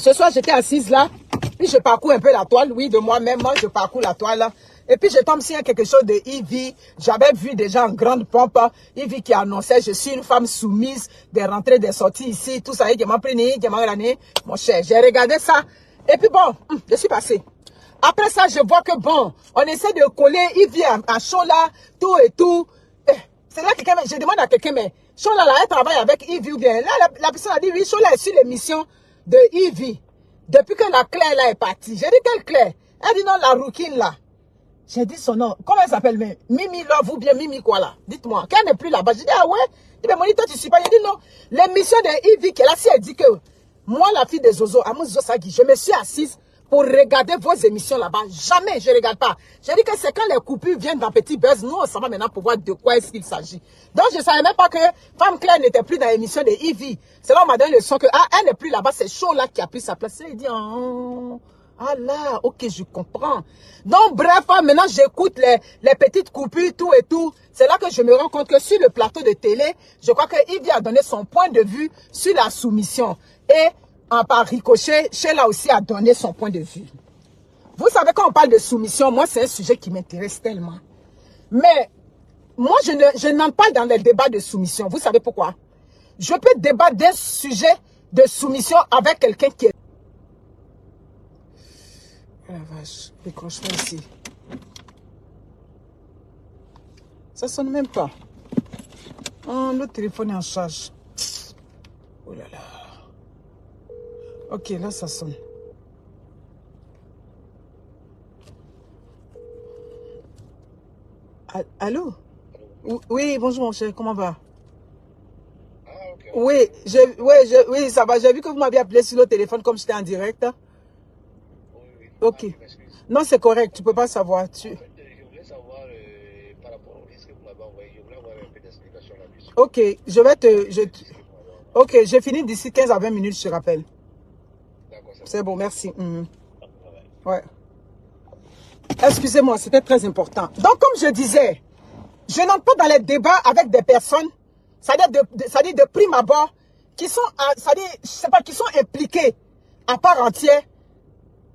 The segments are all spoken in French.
Ce soir, j'étais assise là, puis je parcours un peu la toile, oui, de moi-même, moi, je parcours la toile là. Et puis, je tombe sur quelque chose de Ivy. J'avais vu déjà en grande pompe, Ivy qui annonçait, je suis une femme soumise, des rentrées, des sorties ici, tout ça, qui m'a pris, qui m'a gagné, mon cher. J'ai regardé ça, et puis bon, je suis passée. Après ça, je vois que bon, on essaie de coller Ivy à Chola, tout et tout. C'est là que quelqu'un, je demande à quelqu'un, mais Chola là, elle travaille avec Ivy ou bien. Là, la personne a dit, oui, Chola est sur l'émission de Ivy. Depuis que la Claire là est partie. J'ai dit, quelle Claire? Elle dit non, la rouquine là. J'ai dit son nom. Comment elle s'appelle? Mimi Love ou bien Mimi quoi là? Dites-moi. Qu'elle n'est plus là-bas. J'ai dit, ah ouais? Il dit, mais toi, tu suis pas. Il dit non. L'émission de Ivy, qui est là, si elle dit que moi, la fille des Zozo, Amous Zosagi, je me suis assise pour regarder vos émissions là-bas. Jamais je ne regarde pas. J'ai dit que c'est quand les coupures viennent dans Petit Buzz, nous, on s'en va maintenant pour voir de quoi est-ce qu'il s'agit. Donc, je ne savais même pas que Femme Claire n'était plus dans l'émission de Ivy. C'est là on m'a donné le son que, ah, elle n'est plus là-bas, c'est chaud là qui a pris sa place. Il dit, oh, ah là, ok, je comprends. Donc, bref, maintenant, j'écoute les petites coupures, tout et tout. C'est là que je me rends compte que sur le plateau de télé, je crois que Ivy a donné son point de vue sur la soumission. Et, par ricochet, Sheila aussi a donné son point de vue. Vous savez, quand on parle de soumission, moi, c'est un sujet qui m'intéresse tellement. Mais, moi, je n'entre pas dans les débats de soumission. Vous savez pourquoi? Je peux débattre d'un sujet de soumission avec quelqu'un qui est... Oh la vache, décroche-moi ici. Ça sonne même pas. Oh, l'autre téléphone est en charge. Oh là là. Ok, là, ça sonne. Allô? Oui, bonjour mon cher, comment va? Ah, ok. Oui, oui, ça va. J'ai vu que vous m'aviez appelé sur le téléphone comme j'étais en direct. Oui. Ok. Ah, je m'excuse. Non, c'est correct, tu peux pas savoir. En fait, je voulais savoir par rapport au risque que vous m'avez envoyé. Je voulais avoir un peu d'explication là-dessus. Ok, je vais te... Le risque que vous m'avez envoyé. Ok, j'ai fini d'ici 15 à 20 minutes, je te rappelle. D'accord, C'est bon, merci. Ouais. Ouais. Excusez-moi, c'était très important. Donc, comme je disais, je n'entre pas dans les débats avec des personnes, c'est-à-dire de prime abord, qui sont, c'est-à-dire, je sais pas, qui sont impliquées à part entière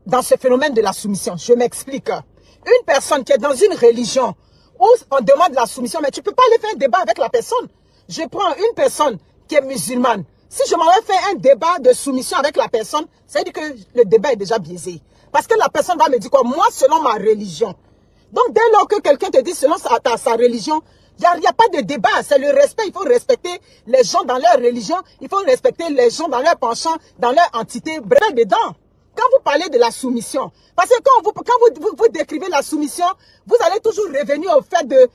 dans ce phénomène de la soumission. Je m'explique. Une personne qui est dans une religion où on demande la soumission, mais tu ne peux pas aller faire un débat avec la personne. Je prends une personne qui est musulmane. Si je m'en vais faire un débat de soumission avec la personne, ça veut dire que le débat est déjà biaisé. Parce que la personne va me dire quoi? Moi, selon ma religion. Donc, dès lors que quelqu'un te dit selon sa religion, il n'y a pas de débat. C'est le respect. Il faut respecter les gens dans leur religion. Il faut respecter les gens dans leur penchant, dans leur entité. Bref, dedans. Quand vous parlez de la soumission, parce que quand vous décrivez la soumission, vous allez toujours revenir au fait de,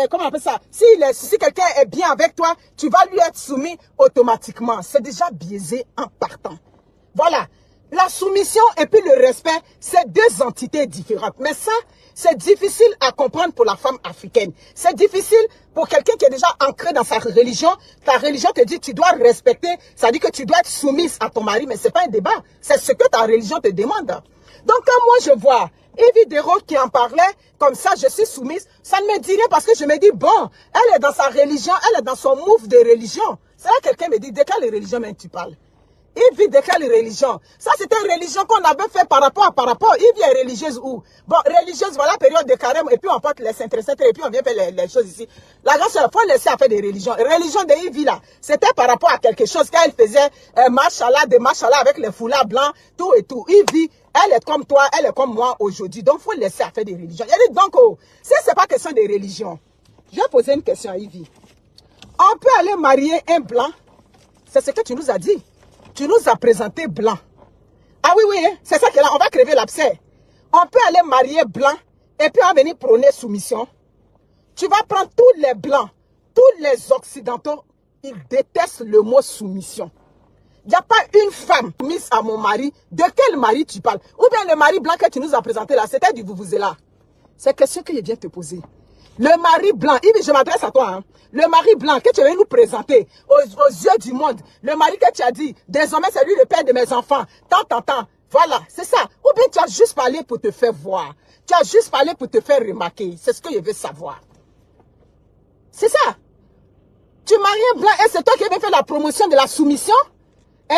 comment on appelle ça, si quelqu'un est bien avec toi, tu vas lui être soumis automatiquement. C'est déjà biaisé en partant. Voilà. La soumission et puis le respect, c'est deux entités différentes. Mais ça, c'est difficile à comprendre pour la femme africaine. C'est difficile pour quelqu'un qui est déjà ancré dans sa religion. Ta religion te dit que tu dois respecter, ça dit que tu dois être soumise à ton mari, mais ce n'est pas un débat. C'est ce que ta religion te demande. Donc quand moi je vois Evie Dero qui en parlait, comme ça je suis soumise, ça ne me dit rien parce que je me dis, bon, elle est dans sa religion, elle est dans son move de religion. C'est là que quelqu'un me dit, de quelle religion même tu parles? Il vit de quelle religion? Ça, c'était une religion qu'on avait fait par rapport. Il vit religieuse où? Bon, religieuse, voilà, période de carême, et puis on porte les saints et puis on vient faire les choses ici. La grâce, il faut laisser à faire des religions. Religion de Ivy, là, c'était par rapport à quelque chose qu'elle faisait, machallah, des machallah avec les foulards blancs, tout et tout. Ivy, elle est comme toi, elle est comme moi aujourd'hui. Donc, il faut laisser à faire des religions. Il dit donc, oh, si ce n'est pas question de religion, je vais poser une question à Ivy. On peut aller marier un blanc? C'est ce que tu nous as dit. Tu nous as présenté blanc. Ah oui, hein, c'est ça que là, on va crever l'abcès. On peut aller marier blanc et puis on va venir prôner soumission. Tu vas prendre tous les blancs, tous les occidentaux, ils détestent le mot soumission. Il n'y a pas une femme mise à mon mari. De quel mari tu parles? Ou bien le mari blanc que tu nous as présenté là, c'était du vuvuzela. C'est la question que je viens te poser. Le mari blanc, je m'adresse à toi, hein. Le mari blanc que tu viens nous présenter aux yeux du monde, le mari que tu as dit, désormais c'est lui le père de mes enfants, tant, voilà, c'est ça. Ou bien tu as juste parlé pour te faire voir, tu as juste parlé pour te faire remarquer, c'est ce que je veux savoir. C'est ça. Tu maries un blanc et c'est toi qui viens faire la promotion de la soumission, hein?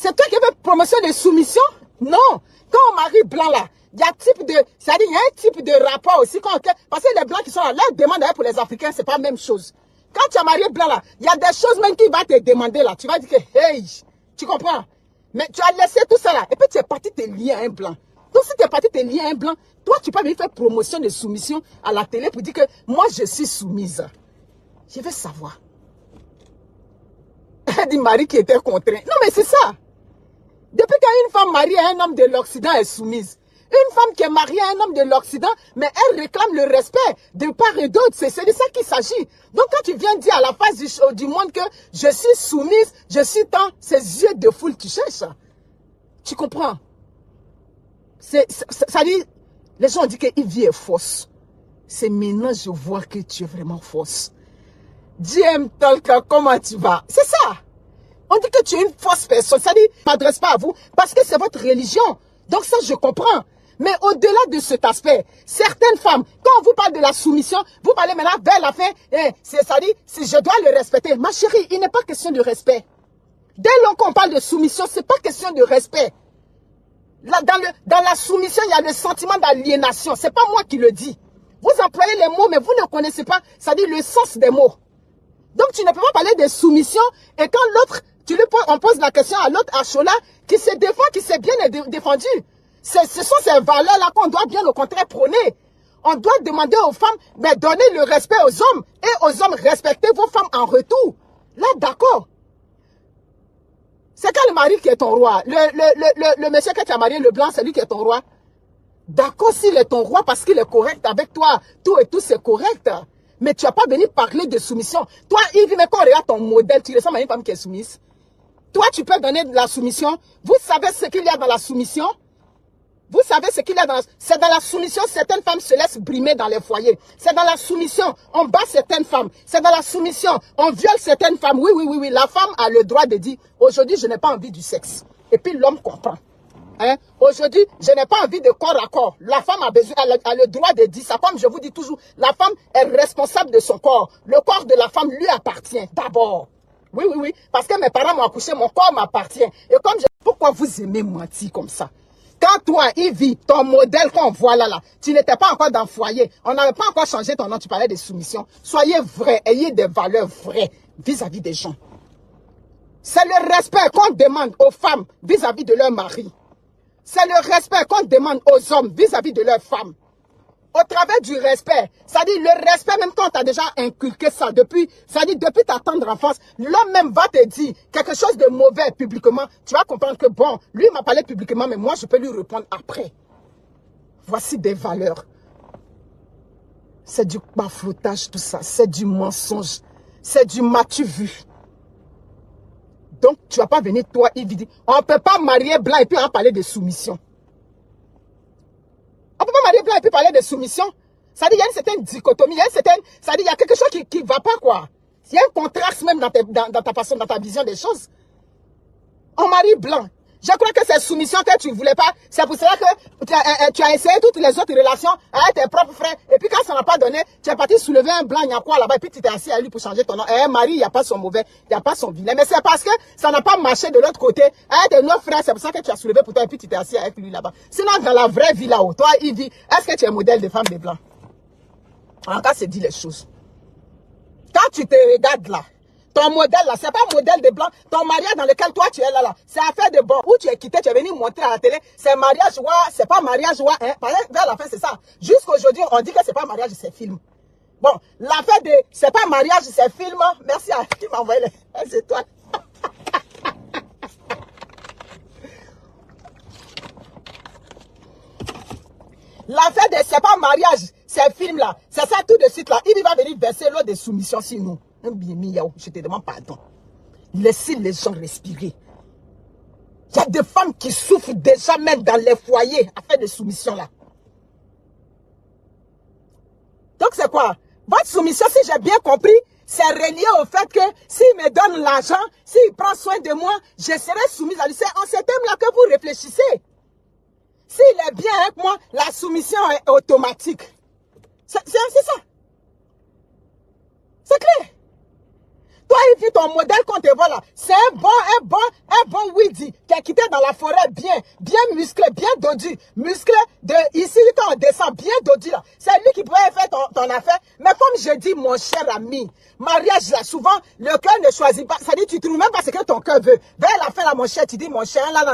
C'est toi qui fais promotion de soumission? Non. Quand on marie blanc là, il y a type de, c'est-à-dire il y a un type de rapport aussi. Parce que les blancs qui sont là, leur demande pour les Africains, c'est pas la même chose. Quand tu as marié blanc là, il y a des choses même qu'il va te demander là. Tu vas dire que, hey, tu comprends? Mais tu as laissé tout ça là. Et puis tu es parti te lier à un blanc. Donc si tu es parti te lier à un blanc, toi tu peux venir faire promotion de soumission à la télé pour dire que moi je suis soumise. Je veux savoir. Elle dit Marie qui était contrainte. Non mais c'est ça. Depuis qu'une femme mariée à un homme de l'Occident est soumise. Une femme qui est mariée à un homme de l'Occident, mais elle réclame le respect de part et d'autre. C'est de ça qu'il s'agit. Donc quand tu viens dire à la face du monde que je suis soumise, je suis tant, ces yeux de foule qui cherchent. Tu comprends? Ça dit, les gens ont dit que Yves est fausse. C'est maintenant je vois que tu es vraiment fausse. JM Tolka, comment tu vas? C'est ça. On dit que tu es une fausse personne. Ça dit, ne m'adresse pas à vous parce que c'est votre religion. Donc ça, je comprends. Mais au-delà de cet aspect, certaines femmes, quand on vous parle de la soumission, vous parlez maintenant vers la fin, ça dit, si je dois le respecter. Ma chérie, il n'est pas question de respect. Dès lors qu'on parle de soumission, ce n'est pas question de respect. Là, dans la soumission, il y a le sentiment d'aliénation. Ce n'est pas moi qui le dis. Vous employez les mots, mais vous ne connaissez pas, ça dit le sens des mots. Donc tu ne peux pas parler de soumission et quand l'autre, on pose la question à l'autre, à Chola, qui se défend, qui s'est bien défendu. Ce sont ces valeurs-là qu'on doit bien au contraire prôner. On doit demander aux femmes, mais donner le respect aux hommes. Et aux hommes, respectez vos femmes en retour. Là, d'accord. C'est quand le mari qui est ton roi. Le monsieur que tu as marié, le blanc, c'est lui qui est ton roi. D'accord, s'il est ton roi parce qu'il est correct avec toi. Tout et tout, c'est correct. Mais tu n'as pas venu parler de soumission. Toi, Yves, mais quand on regarde ton modèle, tu ressembles à une femme qui est soumise. Toi, tu peux donner de la soumission. Vous savez ce qu'il y a dans la soumission? Vous savez ce qu'il y a dans la... C'est dans la soumission, certaines femmes se laissent brimer dans les foyers. C'est dans la soumission, on bat certaines femmes. C'est dans la soumission, on viole certaines femmes. Oui, oui, oui, oui. La femme a le droit de dire, aujourd'hui, je n'ai pas envie du sexe. Et puis l'homme comprend. Hein? Aujourd'hui, je n'ai pas envie de corps à corps. La femme a besoin, elle a le droit de dire ça. Comme je vous dis toujours, la femme est responsable de son corps. Le corps de la femme lui appartient d'abord. Oui, oui, oui. Parce que mes parents m'ont accouché, mon corps m'appartient. Et comme je... Pourquoi vous aimez mentir comme ça? Quand toi, Yves, ton modèle qu'on voit là, tu n'étais pas encore dans le foyer. On n'avait pas encore changé ton nom, tu parlais de soumission. Soyez vrai, ayez des valeurs vraies vis-à-vis des gens. C'est le respect qu'on demande aux femmes vis-à-vis de leur mari. C'est le respect qu'on demande aux hommes vis-à-vis de leurs femmes. Au travers du respect, ça dit le respect, même quand tu as déjà inculqué ça depuis ta tendre enfance, l'homme même va te dire quelque chose de mauvais publiquement. Tu vas comprendre que bon, lui m'a parlé publiquement, mais moi je peux lui répondre après. Voici des valeurs. C'est du bafoutage tout ça, c'est du mensonge, c'est du m'as-tu vu. Donc tu vas pas venir toi, il dit, on ne peut pas marier blanc et puis en parler de soumission. On ne peut pas marier blanc et puis parler de soumission. Ça dit, il y a une certaine dichotomie, ça dit, il y a quelque chose qui ne va pas, quoi. Il y a un contraste même dans ta façon, dans ta vision des choses. On marie blanc. Je crois que c'est soumission que tu ne voulais pas. C'est pour cela que tu as essayé toutes les autres relations avec tes propres frères. Et puis quand ça n'a pas donné, tu es parti soulever un blanc, il y a quoi là-bas, et puis tu t'es assis à lui pour changer ton nom. Et Marie, il n'y a pas son mauvais, il n'y a pas son vilain. Mais c'est parce que ça n'a pas marché de l'autre côté. Avec tes 9 frères, c'est pour ça que tu as soulevé pour toi, et puis tu t'es assis avec lui là-bas. Sinon, dans la vraie vie là-haut, toi, il dit, est-ce que tu es modèle de femme de blanc? En cas, c'est dit les choses. Quand tu te regardes là, ton modèle là, c'est pas un modèle de blanc. Ton mariage dans lequel toi tu es là, c'est affaire de bon. Où tu es quitté, tu es venu montrer à la télé. C'est mariage, ouais, c'est pas mariage, ouais. Hein. Vers la fin, c'est ça. Jusqu'aujourd'hui, on dit que c'est pas mariage, c'est film. Bon, l'affaire de c'est pas mariage, c'est film. Merci à qui m'a envoyé les étoiles. L'affaire de c'est pas mariage, c'est film là. C'est ça tout de suite là. Il va venir verser l'eau de soumission sur nous. Je te demande pardon. Laissez les gens respirer. Il y a des femmes qui souffrent déjà même dans les foyers à faire des soumissions là. Donc c'est quoi? Votre soumission, si j'ai bien compris, c'est relié au fait que s'il me donne l'argent, s'il prend soin de moi, je serai soumise à lui. C'est en ce thème-là que vous réfléchissez. S'il est bien avec moi, la soumission est automatique. C'est ça. C'est clair. Toi, il vit ton modèle qu'on te voit là. C'est un bon Widi qui a quitté dans la forêt bien musclé, bien dodu. Musclé de ici quand on descend, bien dodu là. C'est lui qui pourrait faire ton affaire. Mais comme je dis, mon cher ami, mariage là, souvent, le cœur ne choisit pas. Ça dit, tu trouves même pas ce que ton cœur veut. Vers la fin là, mon cher, tu dis, mon cher, là,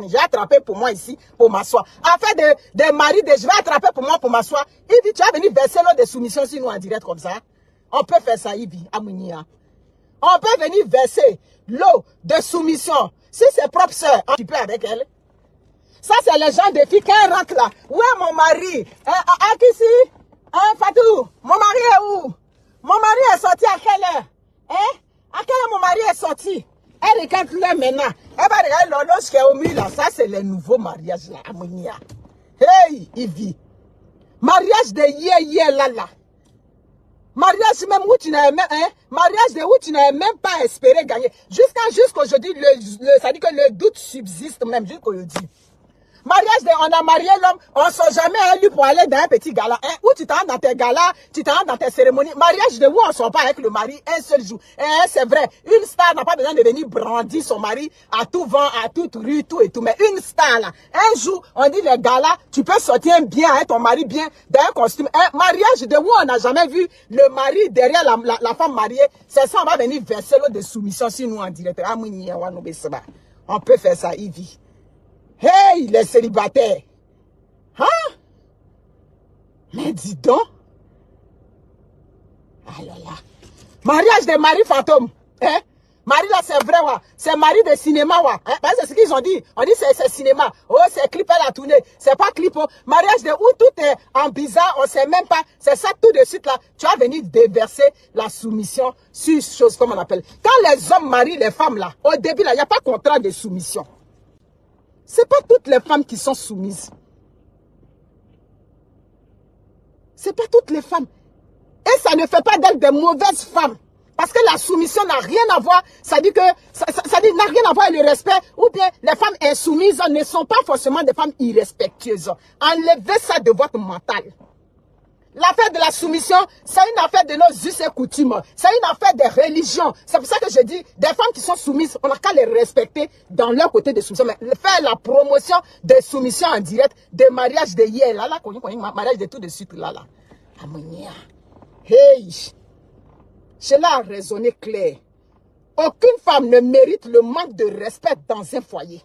j'ai attrapé pour moi ici, pour m'asseoir. Afin de mari, je vais attraper pour moi, pour m'asseoir. Il dit, tu vas venir verser l'eau de soumission sur nous en direct comme ça. On peut faire ça, Ivi, Amounia. On peut venir verser l'eau de soumission. Si c'est propre soeur, tu peux avec elle. Ça, c'est le genre de fille qui rentre là. Où est mon mari? Ici? Fatou, mon mari est où? Mon mari est sorti à quelle heure? À quelle heure mon mari est sorti? Elle regarde là maintenant. Elle va regarder l'horloge qui est au milieu là. Ça, c'est le nouveau mariage là, Amounia. Hey, Ivi. Mariage de yé là. Mariage même où tu n'as même, mariage de où tu n'as même pas espéré gagner. Jusqu'aujourd'hui, ça dit que le doute subsiste même jusqu'aujourd'hui. Mariage de, on a marié l'homme, on ne sort jamais élu pour aller dans un petit gala. Où tu t'en dans tes galas, tu t'en dans tes cérémonies. Mariage de où on ne sort pas avec le mari un seul jour. C'est vrai, une star n'a pas besoin de venir brandir son mari à tout vent, à toute rue, tout et tout. Mais une star là, un jour, on dit le gala, tu peux sortir bien avec ton mari bien dans un costume. Un mariage de où on n'a jamais vu le mari derrière la femme mariée. C'est ça, on va venir verser l'eau de soumission sur nous en direct. On peut faire ça, Ivy. Hey, les célibataires. Hein? Mais dis donc. Alors là. Mariage des maris fantômes. Hein? Mari là, c'est vrai, ouais. C'est mari de cinéma, ouais. Hein? Parce que c'est ce qu'ils ont dit. On dit c'est cinéma. Oh, c'est clip à la tournée. C'est pas clip. Oh. Mariage de où tout est en bizarre. On sait même pas. C'est ça tout de suite là. Tu vas venir déverser la soumission sur chose comme on appelle. Quand les hommes marient les femmes là, au début là, il n'y a pas contrat de soumission. Ce n'est pas toutes les femmes qui sont soumises. Ce n'est pas toutes les femmes. Et ça ne fait pas d'elles des mauvaises femmes. Parce que la soumission n'a rien à voir. Ça dit que ça n'a rien à voir avec le respect. Ou bien les femmes insoumises ne sont pas forcément des femmes irrespectueuses. Enlevez ça de votre mental. L'affaire de la soumission, c'est une affaire de nos us et coutumes. C'est une affaire de religion. C'est pour ça que je dis, des femmes qui sont soumises, on n'a qu'à les respecter dans leur côté de soumission. Mais faire la promotion de soumission en direct, de mariage de hier, là, mariage de tout de suite, là. Amonia. Hey! Cela a raisonné clair. Aucune femme ne mérite le manque de respect dans un foyer.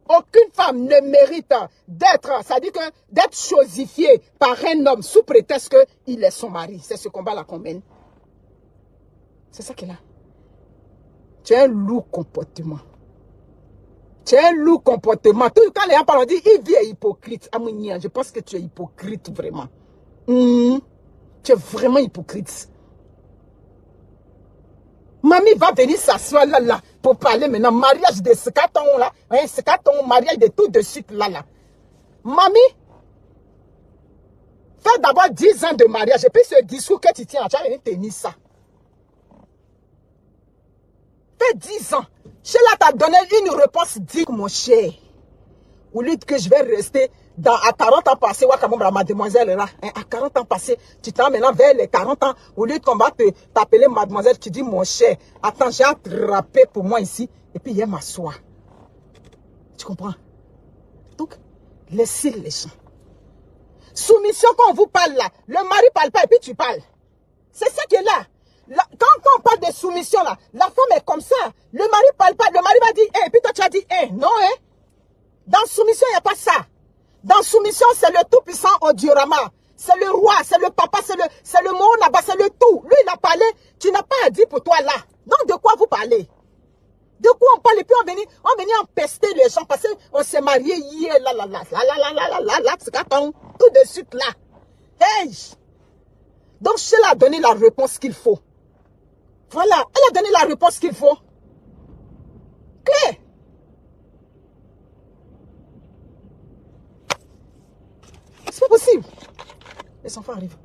Aucune femme ne mérite d'être, c'est-à-dire que d'être chosifiée par un homme sous prétexte qu'il est son mari. C'est ce combat-là qu'on mène. C'est ça qu'il a. Tu as un lourd comportement. Tu as un lourd comportement. Tout quand les gens parlent, on dit, il vit hypocrite. Amounia, je pense que tu es hypocrite vraiment. Tu es vraiment hypocrite. Mamie va venir s'asseoir là pour parler maintenant. Mariage de ce carton là. Hein, ce carton, mariage de tout de suite là. Mamie, fais d'abord 10 ans de mariage. Et puis ce discours que tu tiens, tu vas venir tenir ça. Fais 10 ans. Sheila t'a donné une réponse digne, mon cher. Au lieu que je vais rester à 40 ans passés, mademoiselle là, hein, à 40 ans passés, tu t'en maintenant vers les 40 ans, au lieu qu'on va t'appeler mademoiselle, tu dis mon cher, attends, j'ai attrapé pour moi ici, et puis il m'assoit. Tu comprends? Donc, laissez les gens. Soumission, quand on vous parle là, le mari parle pas et puis tu parles. C'est ça qui est là. Quand on parle de soumission là, la femme est comme ça. Le mari parle pas, le mari va dire, et puis toi tu as dit, non, hein. Dans soumission, il n'y a pas ça. Dans soumission, c'est le tout-puissant au diorama. C'est le roi, c'est le papa, c'est le Moonaba, c'est le tout. Lui, il a parlé, tu n'as pas à dire pour toi là. Donc, de quoi vous parlez? De quoi on parle? Et puis, on venait empester les gens parce qu'on s'est marié hier, tout de suite là. Hey! Donc, Sheila a donné la réponse qu'il faut. Voilà, elle a donné la réponse qu'il faut. Claire. C'est pas possible. Les enfants arrivent.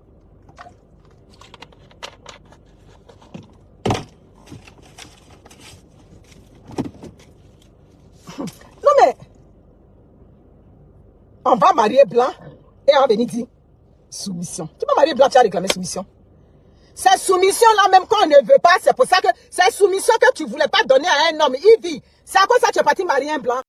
Non mais, on va marier blanc et on va venir dire soumission. Tu vas marier blanc, tu as réclamé soumission. Ces soumissions-là, même quand on ne veut pas, c'est pour ça que ces soumissions que tu ne voulais pas donner à un homme, il dit, c'est à cause de ça que tu es parti marier un blanc.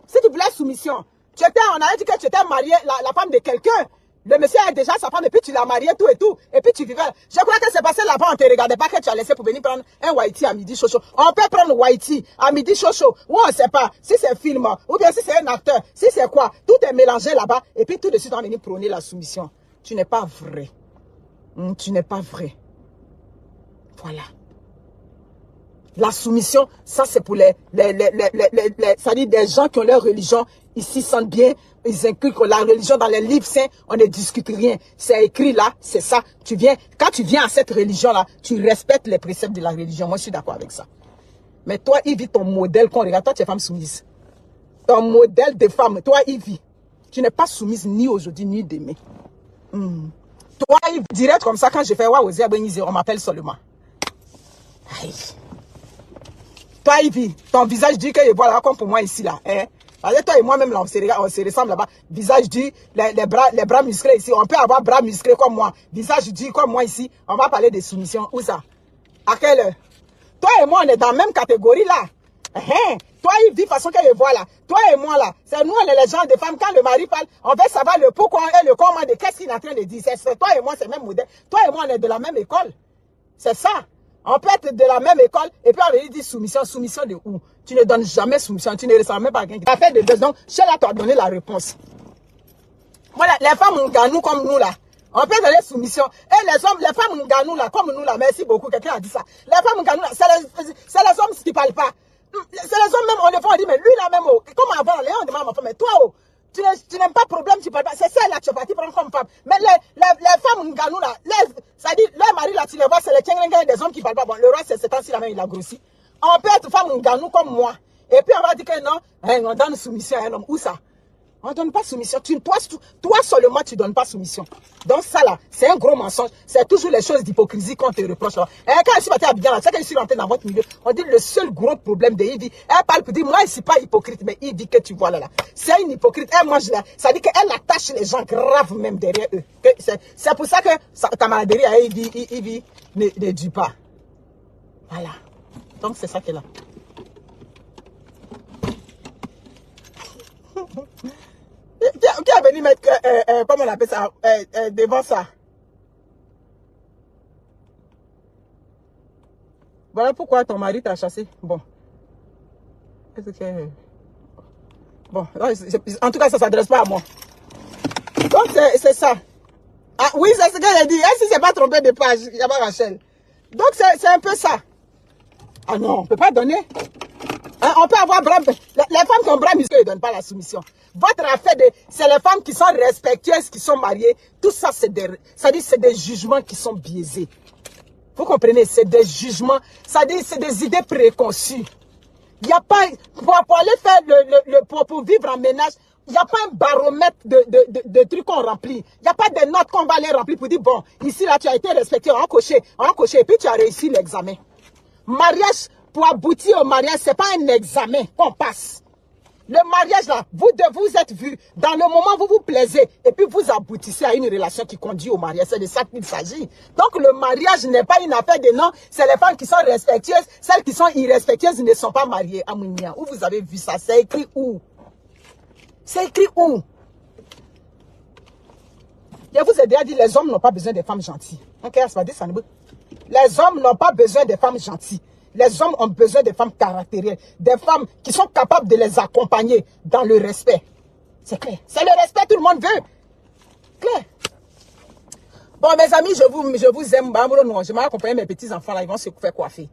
Si tu voulais soumission, on avait dit que tu étais marié, la femme de quelqu'un. Le monsieur a déjà sa femme et puis tu l'as marié, tout et tout. Et puis tu vivais. Je crois que c'est passé là-bas, on ne te regardait pas que tu as laissé pour venir prendre un Whitey à midi chaud. On peut prendre Whitey à midi chaud. Ou on ne sait pas si c'est film, ou bien si c'est un acteur, si c'est quoi. Tout est mélangé là-bas. Et puis tout de suite on va venir prôner la soumission. Tu n'es pas vrai. Tu n'es pas vrai. Voilà. La soumission, ça c'est pour ça dit des gens qui ont leur religion, ils s'y sentent bien, ils inculquent la religion dans les livres saints, on ne discute rien. C'est écrit là, c'est ça. Quand tu viens à cette religion-là, tu respectes les préceptes de la religion. Moi, je suis d'accord avec ça. Mais toi, Yves, ton modèle qu'on regarde, toi, tu es femme soumise. Ton modèle de femme, toi, Yves, tu n'es pas soumise ni aujourd'hui, ni demain. Toi, Yves, direct comme ça, quand je fais Waouzi Abenizé, on m'appelle seulement. Aïe. Toi, Yves, ton visage dit que voilà, comme pour moi ici, là. Hein? Parce que toi et moi-même, là, on se ressemble là-bas. Visage dit, les bras musclés ici. On peut avoir bras musclés comme moi. Visage dit comme moi ici. On va parler de soumission. Où ça? À quelle heure? Toi et moi, on est dans la même catégorie, là. Toi, Yves, dit façon que je vois là. Toi et moi, là. C'est nous, on est les gens de femmes. Quand le mari parle, on veut savoir le pourquoi et le comment de qu'est-ce qu'il est en train de dire. C'est toi et moi, c'est le même modèle. Toi et moi, on est de la même école. C'est ça. On peut être de la même école et puis on va dire soumission. Soumission de où? Tu ne donnes jamais soumission. Tu ne ressembles même pas à quelqu'un qui a fait de deux. Donc, chez là, tu as donné la réponse. Voilà, les femmes nganou comme nous là. On peut donner soumission. Et les hommes, les femmes nganou là, comme nous là. Merci beaucoup. Quelqu'un a dit ça. Les femmes nganou là, c'est les hommes qui ne parlent pas. C'est les hommes même, on le voit, on dit, mais lui là même, comme avant, les gens demandent à ma femme, mais toi, tu n'aimes pas problème, tu parles pas. C'est celle là que tu es parti prendre comme femme. Mais les femmes nganou là, ça dit, leur mari là, tu les vois, c'est les tchengengen des hommes qui parlent pas. Bon, le roi, c'est cet temps-ci là même, il a grossi. On peut être femme nganou comme moi. Et puis on va dire que non, on donne soumission à un homme. Où ça? On ne donne pas soumission. Toi seulement, tu ne donnes pas soumission. Donc ça là, c'est un gros mensonge. C'est toujours les choses d'hypocrisie qu'on te reproche. Là. Et quand je suis partie à Abidjan, c'est que je suis rentrée dans votre milieu. On dit le seul gros problème de Yves, elle parle pour dire, moi je ne suis pas hypocrite, mais Yves que tu vois là. C'est une hypocrite. Elle mange là. Ça dit qu'elle attache les gens graves même derrière eux. C'est pour ça que ta maladie à Yves ne dure pas. Voilà. Donc c'est ça qu'elle a. Qui a venu mettre, comment on appelle ça, devant ça? Voilà pourquoi ton mari t'a chassé. Bon. Bon, en tout cas, ça ne s'adresse pas à moi. Donc, c'est ça. Ah oui, c'est ce que j'ai dit. Est-ce que c'est pas trompé de page, il n'y a pas Rachel. Donc, c'est un peu ça. Ah non, on ne peut pas donner. Hein, on peut avoir bras... Les femmes qui ont bras musclés ne donnent pas la soumission. Votre affaire, c'est les femmes qui sont respectueuses, qui sont mariées. Tout ça, c'est des jugements qui sont biaisés. Vous comprenez? C'est des jugements. Ça dit, c'est des idées préconçues. Il n'y a pas... Pour aller faire pour vivre en ménage, il n'y a pas un baromètre de trucs qu'on remplit. Il n'y a pas de notes qu'on va les remplir pour dire, bon, ici, là, tu as été respecté, on a coché, et puis tu as réussi l'examen. Mariage, pour aboutir au mariage, ce n'est pas un examen qu'on passe. Le mariage, là, vous êtes vus. Dans le moment où vous vous plaisez, et puis vous aboutissez à une relation qui conduit au mariage. C'est de ça qu'il s'agit. Donc, le mariage n'est pas une affaire de non. C'est les femmes qui sont respectueuses. Celles qui sont irrespectueuses ne sont pas mariées. Amounia, où vous avez vu ça? C'est écrit où? C'est écrit où? Je vous ai déjà dit, les hommes n'ont pas besoin des femmes gentilles. Les hommes n'ont pas besoin des femmes gentilles. Les hommes ont besoin de femmes caractérielles, des femmes qui sont capables de les accompagner dans le respect. C'est clair. C'est le respect, tout le monde veut. Clair. Bon, mes amis, je vous aime. Je vais accompagner mes petits-enfants là, ils vont se faire coiffer.